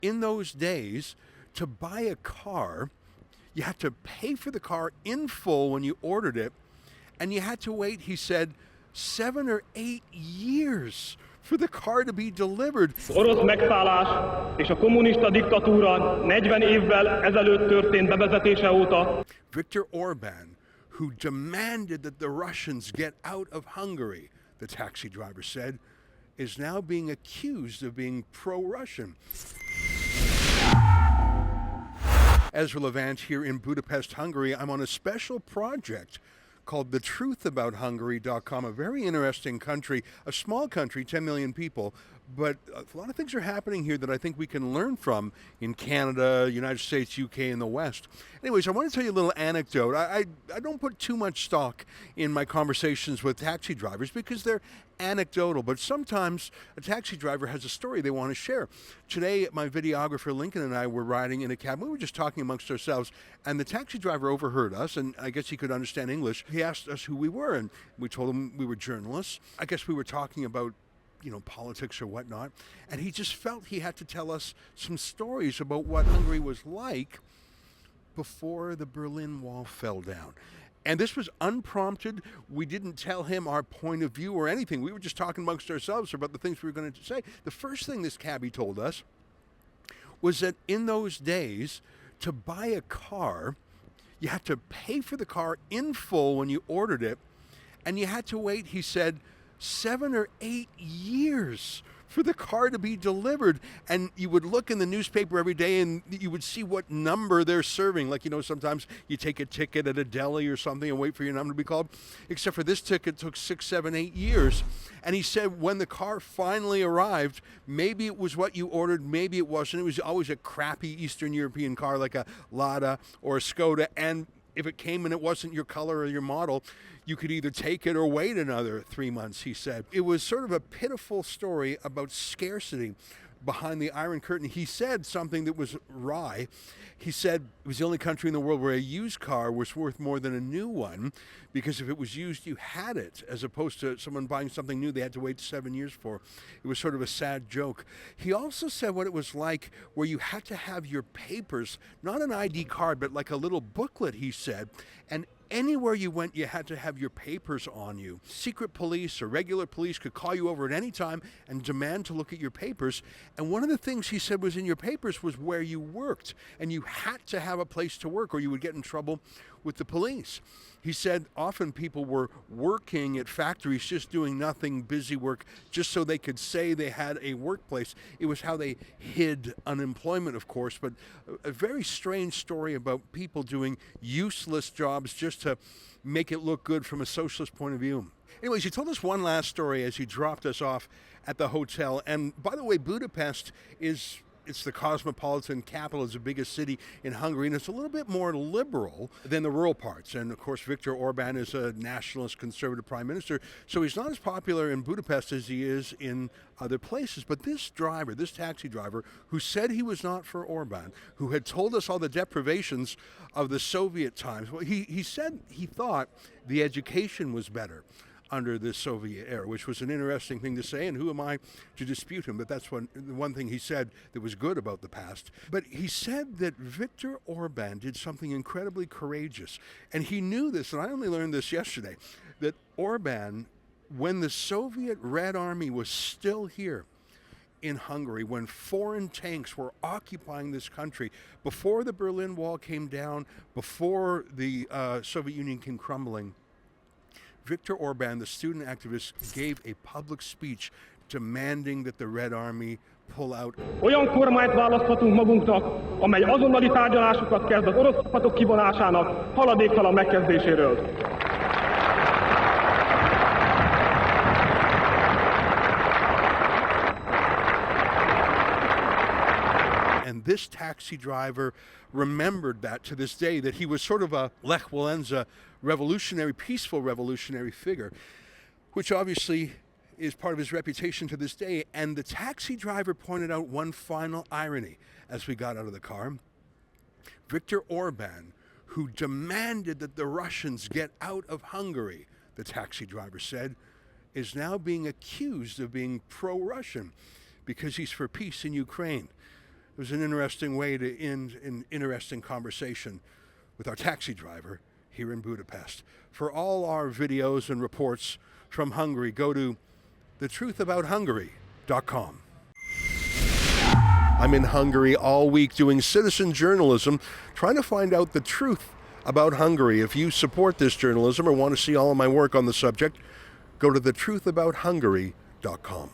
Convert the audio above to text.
in those days, to buy a car, you had to pay for the car in full when you ordered it, and you had to wait, he said, 7 or 8 years for the car to be delivered. Az orosz megszállás és a kommunista diktatúra 40 évvel ezelőtt történt bevezetése óta Viktor Orban, who demanded that the Russians get out of Hungary, the taxi driver said, is now being accused of being pro-Russian. Ezra Levant here in Budapest, Hungary. I'm on a special project called thetruthabouthungary.com, a very interesting country, a small country, 10 million people, but a lot of things are happening here that I think we can learn from in Canada, United States, UK, and the West. Anyways, I want to tell you a little anecdote. I don't put too much stock in my conversations with taxi drivers because they're anecdotal, but sometimes a taxi driver has a story they want to share. Today, my videographer Lincoln and I were riding in a cab. We were just talking amongst ourselves, and the taxi driver overheard us, and I guess he could understand English. He asked us who we were, and we told him we were journalists. I guess we were talking about politics or whatnot. And he just felt he had to tell us some stories about what Hungary was like before the Berlin Wall fell down. And this was unprompted. We didn't tell him our point of view or anything. We were just talking amongst ourselves about the things we were going to say. The first thing this cabbie told us was that in those days, to buy a car, you had to pay for the car in full when you ordered it, and you had to wait, he said, 7 or 8 years for the car to be delivered. And you would look in the newspaper every day and you would see what number they're serving. Like, sometimes you take a ticket at a deli or something and wait for your number to be called. Except for this ticket took 6, 7, 8 years. And he said when the car finally arrived, maybe it was what you ordered, maybe it wasn't. It was always a crappy Eastern European car like a Lada or a Skoda. And if it came and it wasn't your color or your model, you could either take it or wait another 3 months, he said. It was sort of a pitiful story about scarcity behind the Iron Curtain. He said something that was wry. He said it was the only country in the world where a used car was worth more than a new one, because if it was used, you had it, as opposed to someone buying something new they had to wait 7 years for. It was sort of a sad joke. He also said what it was like where you had to have your papers, not an ID card, but like a little booklet, he said, and anywhere you went, you had to have your papers on you. Secret police or regular police could call you over at any time and demand to look at your papers. And one of the things he said was in your papers was where you worked. And you had to have a place to work or you would get in trouble with the police. He said often people were working at factories just doing nothing, busy work, just so they could say they had a workplace. It was how they hid unemployment, of course, but a very strange story about people doing useless jobs just to make it look good from a socialist point of view. Anyways, he told us one last story as he dropped us off at the hotel. And by the way, Budapest it's the cosmopolitan capital, it's the biggest city in Hungary, and it's a little bit more liberal than the rural parts. And of course, Viktor Orban is a nationalist conservative prime minister, so he's not as popular in Budapest as he is in other places. But this driver, this taxi driver, who said he was not for Orban, who had told us all the deprivations of the Soviet times, well, he said he thought the education was better under the Soviet era, which was an interesting thing to say, and who am I to dispute him? But that's the one thing he said that was good about the past. But he said that Viktor Orban did something incredibly courageous, and he knew this, and I only learned this yesterday, that Orban, when the Soviet Red Army was still here in Hungary, when foreign tanks were occupying this country, before the Berlin Wall came down, before the Soviet Union came crumbling, Viktor Orban, the student activist, gave a public speech demanding that the Red Army pull out. Olyan kormányt választhatunk magunknak, amely azonnali tárgyalásokat kezd az orosz csapatok kivonásának haladéktalan megkezdéséről. And this taxi driver remembered that to this day, that he was sort of a Lech Walesa revolutionary, peaceful revolutionary figure, which obviously is part of his reputation to this day. And the taxi driver pointed out one final irony as we got out of the car. Viktor Orban, who demanded that the Russians get out of Hungary, the taxi driver said, is now being accused of being pro-Russian because he's for peace in Ukraine. It was an interesting way to end an interesting conversation with our taxi driver here in Budapest. For all our videos and reports from Hungary, go to thetruthabouthungary.com. I'm in Hungary all week doing citizen journalism, trying to find out the truth about Hungary. If you support this journalism or want to see all of my work on the subject, go to thetruthabouthungary.com.